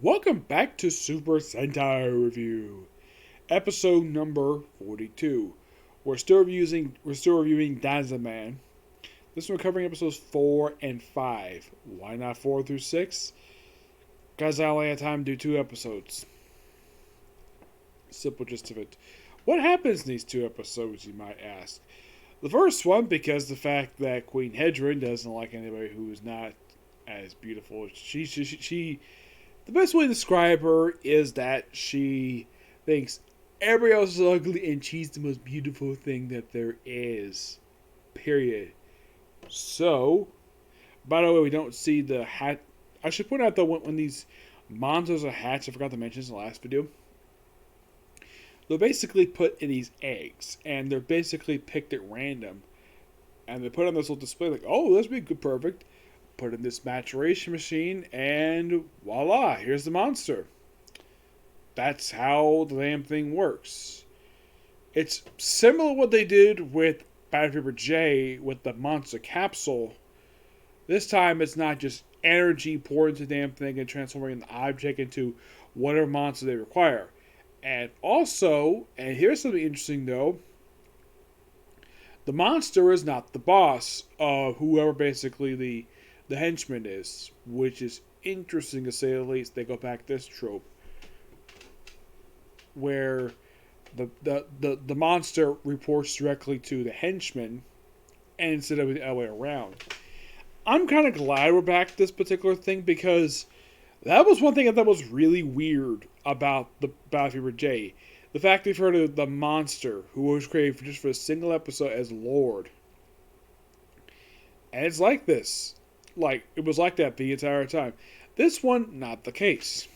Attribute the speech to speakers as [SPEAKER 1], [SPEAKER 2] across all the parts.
[SPEAKER 1] Welcome back to Super Sentai Review, episode number 42. We're still reviewing Denziman. This one we're covering episodes 4 and 5. Why not 4 through 6? Because I only had time to do 2 episodes. Simple gist of it. What happens in these 2 episodes, you might ask? The first one, because the fact that Queen Hedron doesn't like anybody who is not as beautiful. She the best way to describe her is that she thinks everybody else is ugly and she's the most beautiful thing that there is. Period. So, by the way, we don't see the hat. I should point out though, when these monsters are hatched, I forgot to mention this in the last video. They're basically put in these eggs, and they're basically picked at random, and they put on this little display like, oh, this would be good, perfect. Put in this maturation machine, and voila, here's the monster. That's how the damn thing works. It's similar to what they did with Battle Fever J with the monster capsule. This time it's not just energy poured into the damn thing and transforming the object into whatever monster they require. And also, and here's something interesting though, the monster is not the boss of whoever basically the henchman is, which is interesting to say the least. They go back to this trope where the monster reports directly to the henchman and instead of the other way around. I'm kind of glad we're back to this particular thing because that was one thing I thought was really weird about the Battle Fever J. The fact they've heard of the monster who was created just for a single episode as Lord. And it's like this. Like, it was like that the entire time. This one, not the case.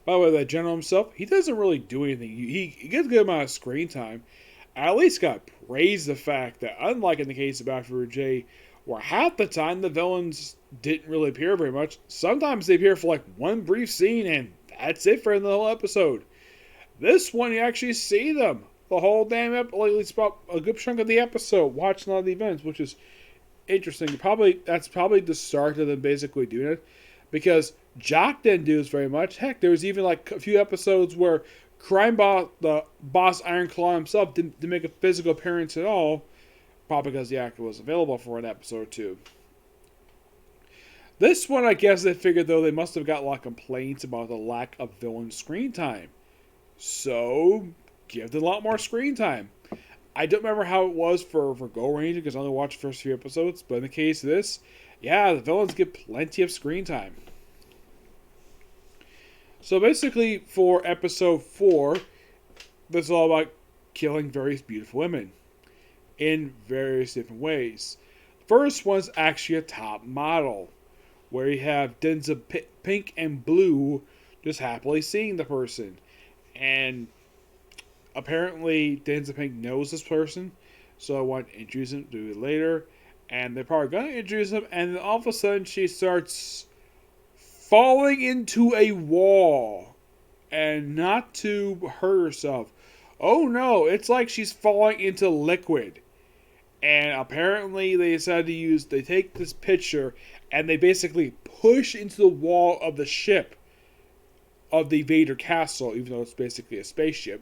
[SPEAKER 1] By the way, that general himself, he doesn't really do anything. He gets a good amount of screen time. I at least got praise the fact that, unlike in the case of Battle Fever J, where half the time the villains didn't really appear very much, sometimes they appear for like one brief scene and that's it for the whole episode. This one, you actually see them the whole damn episode, like at least about a good chunk of the episode, watching a lot of the events, which is interesting. That's probably the start of them basically doing it, because Jock didn't do this very much. Heck, there was even like a few episodes where Crime Boss, the boss Iron Claw himself, didn't make a physical appearance at all, probably because the actor was available for an episode or two. This one, I guess they figured though they must have got a lot of complaints about the lack of villain screen time, so give them a lot more screen time. I don't remember how it was for Go Ranger because I only watched the first few episodes, but in the case of this, yeah, the villains get plenty of screen time. So basically, for episode 4, this is all about killing various beautiful women in various different ways. The first one's actually a top model, where you have Denza Pink and Blue just happily seeing the person. And apparently, Denza Pink knows this person, so I want to introduce him, do it later. And they're probably going to introduce him, and then all of a sudden she starts falling into a wall, and not to hurt herself. Oh no, it's like she's falling into liquid. And apparently they take this picture and they basically push into the wall of the ship of the Vader castle, even though it's basically a spaceship,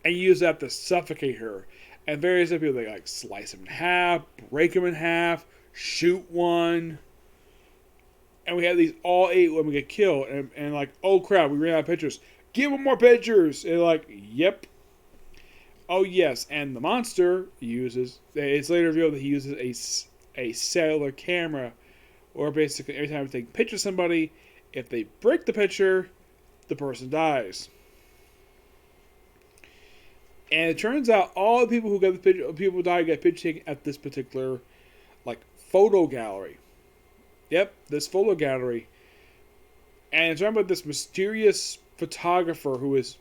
[SPEAKER 1] and use that to suffocate her. And various other people, they like slice him in half, break him in half, shoot one. And we had these all 8 women get killed. And like, oh crap, we ran out of pictures. Give them more pictures. And like, yep. Oh yes, and the monster uses, it's later revealed that he uses a cellular camera. Or basically, every time they take a picture of somebody, if they break the picture, the person dies. And it turns out all the people who got the picture, people who died, got picture taken at this particular, like, photo gallery. Yep, this photo gallery. And it's run by this mysterious photographer who is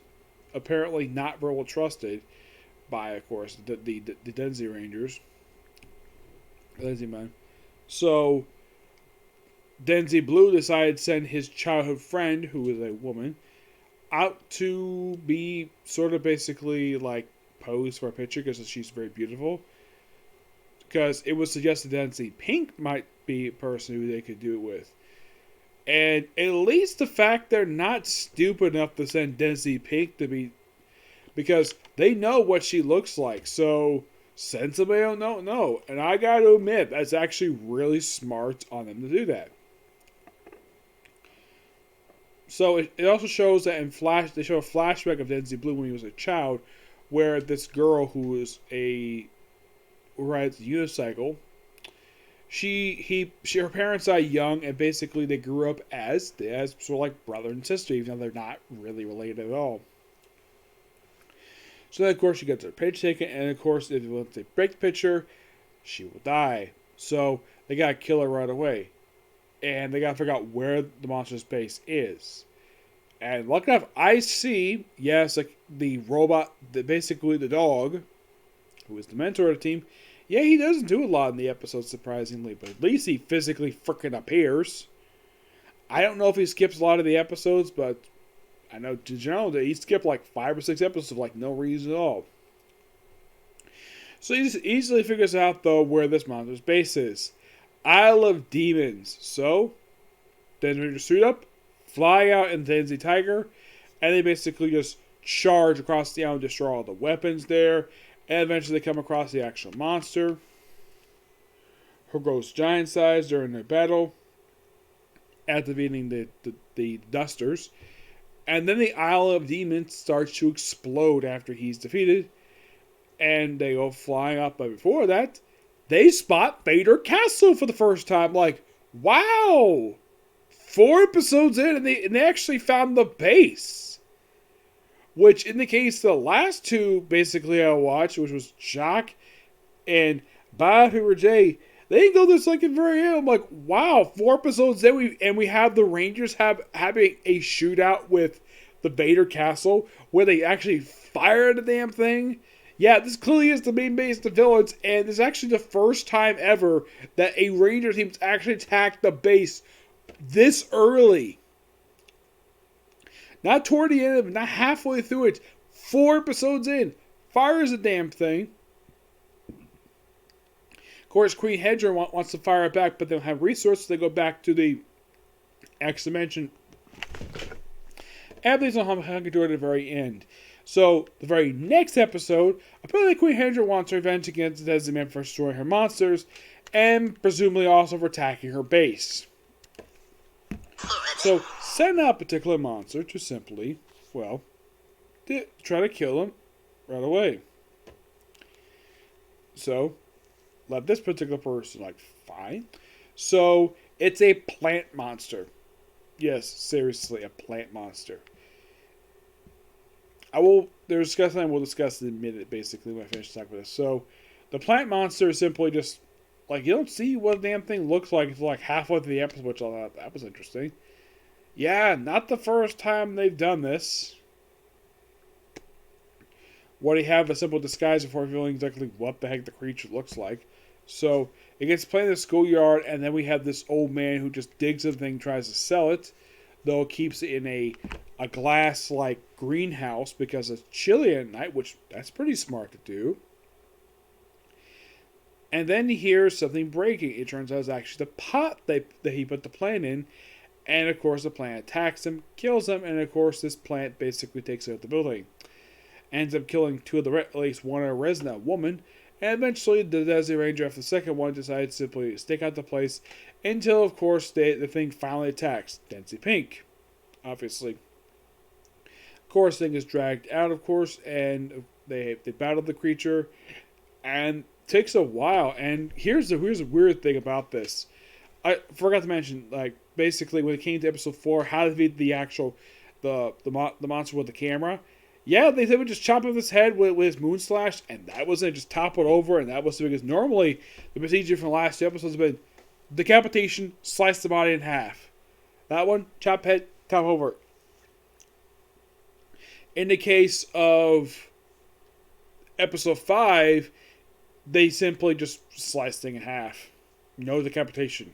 [SPEAKER 1] apparently not very well trusted by, of course, the Denzi Rangers. Denziman. So, Denzi Blue decided to send his childhood friend, who is a woman, out to be sort of basically like pose for a picture because she's very beautiful. because it was suggested that Denshi Pink might be a person who they could do it with. And at least the fact they're not stupid enough to send Denshi Pink to be, because they know what she looks like. So send somebody who don't know. And I got to admit, that's actually really smart on them to do that. So it also shows that they show a flashback of Denshi Blue when he was a child, where this girl who rides a unicycle, her parents died young, and basically they grew up as sort of like brother and sister, even though they're not really related at all. So then, of course, she gets her picture taken, and of course, if they break the picture, she will die. So they gotta kill her right away, and they gotta figure out where the monster's base is. And lucky enough, I see, yes, like the robot, basically the dog, who is the mentor of the team. Yeah, he doesn't do a lot in the episode, surprisingly, but at least he physically freaking appears. I don't know if he skips a lot of the episodes, but I know in general that he skipped like 5 or 6 episodes of like no reason at all. So he just easily figures out, though, where this monster's base is. Isle of Demons. So, then they suit up, fly out in Denshi Tiger, and they basically just charge across the island, destroy all the weapons there, and eventually they come across the actual monster, who grows giant size during their battle, activating the dusters. And then the Isle of Demons starts to explode after he's defeated, and they go flying up. But before that, they spot Vader Castle for the first time. Like, wow! 4 episodes in, and they actually found the base. Which indicates the last 2, basically, I watched, which was Jock and Bob Hoover J. They didn't go this like at very end. I'm like, wow, 4 episodes in, we have the Rangers having a shootout with the Vader Castle, where they actually fire the damn thing. Yeah, this clearly is the main base of the villains, and it's actually the first time ever that a Ranger team's actually attacked the base this early. Not toward the end of it, not halfway through it. 4 episodes in. Fires the damn thing. Of course, Queen Hedra wants to fire it back, but they don't have resources. They go back to the X Dimension. And they don't have to do it at the very end. So, the very next episode, apparently Queen Hedra wants revenge against the Denziman for destroying her monsters, and presumably also for attacking her base. So, send out a particular monster to simply, well, try to kill him right away. So, let this particular person, like, fine. So, it's a plant monster. Yes, seriously, a plant monster. We'll discuss in a minute, basically, when I finish talking about this. So, the plant monster is simply just, like, you don't see what the damn thing looks like until, like, halfway through the episode, which I thought that was interesting. Yeah, not the first time they've done this. What do you have a simple disguise before revealing exactly what the heck the creature looks like? So, it gets played in the schoolyard, and then we have this old man who just digs the thing, tries to sell it, though it keeps it in a glass-like greenhouse because it's chilly at night, which that's pretty smart to do. And then he hears something breaking. It turns out it's actually the pot that he put the plant in. And, of course, the plant attacks him, kills him, and, of course, this plant basically takes out the building. Ends up killing 2 of at least one of the resident woman, and eventually the Denshi Ranger, after the second one, decides to simply stake out the place until, of course, the thing finally attacks Denshi Pink, obviously. Of course, the thing is dragged out, of course, and they battle the creature, and it takes a while. And here's a weird thing about this. I forgot to mention, like, basically when it came to episode 4, how to defeat the actual the monster with the camera. Yeah, they would just chop off his head with his moon slash, and that was it. Just topple it over, and that was because normally the procedure from the last 2 episodes has been decapitation, slice the body in half. That one, chop head, top over. In the case of episode 5, they simply just slice the thing in half. No decapitation.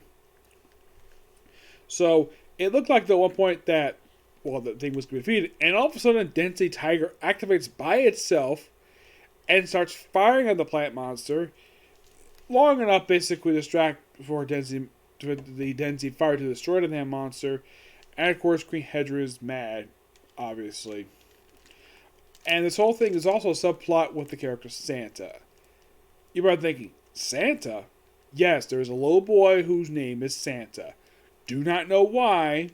[SPEAKER 1] So, it looked like at one point that, well, the thing was going to be defeated, and all of a sudden, Denshi Tiger activates by itself and starts firing on the plant monster. long enough basically to distract for Denzi, to the Denzi fire to destroy the damn monster. And of course, Queen Hedra is mad, obviously. And this whole thing is also a subplot with the character Santa. You're probably thinking, Santa? Yes, there is a little boy whose name is Santa. Do not know why,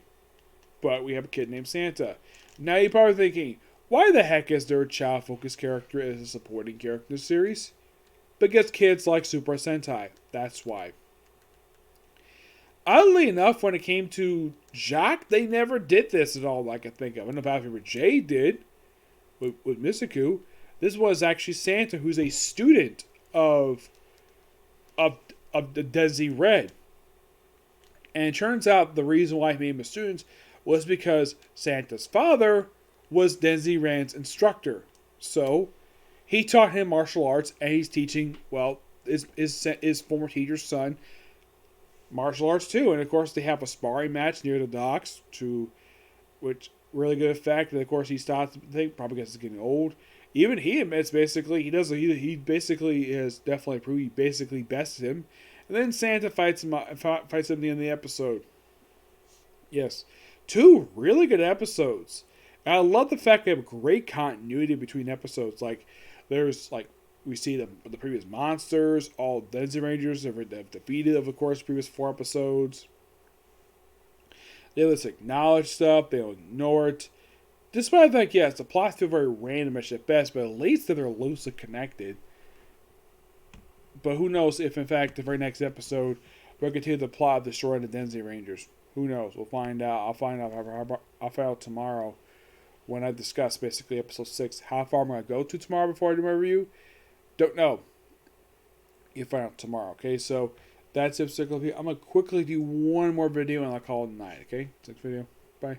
[SPEAKER 1] but we have a kid named Santa. Now you're probably thinking, why the heck is there a child-focused character as a supporting character in the series? Because kids like Super Sentai. That's why. Oddly enough, when it came to Jacques, they never did this at all I can think of. I don't know if Alpha J did with Misaku. This was actually Santa, who's a student of the Desi Red. And it turns out the reason why he made him a student was because Santa's father was Desi Rand's instructor. So he taught him martial arts, and he's teaching, well, his former teacher's son martial arts too. And of course, they have a sparring match near the docks, which really good effect. And of course, he stops. I think probably because he's getting old. Even he admits basically he basically is definitely proved he basically bested him. And then Santa fights him at the end of the episode. Yes, 2 really good episodes. And I love the fact they have great continuity between episodes. Like there's like we see the previous monsters, all Denzi Rangers have defeated of course the previous 4 episodes. They just acknowledge stuff, they don't ignore it. Despite the fact, yes, the plots feel very randomish at best, but at least they're loosely connected. But who knows if, in fact, the very next episode, we'll continue the plot of destroying the Denzi Rangers. Who knows? We'll find out. I'll find out tomorrow when I discuss, basically, episode 6. How far I'm going to go to tomorrow before I do my review? Don't know. You'll find out tomorrow, okay? So, that's it. I'm going to quickly do one more video, and I'll call it a night, okay? Next video. Bye.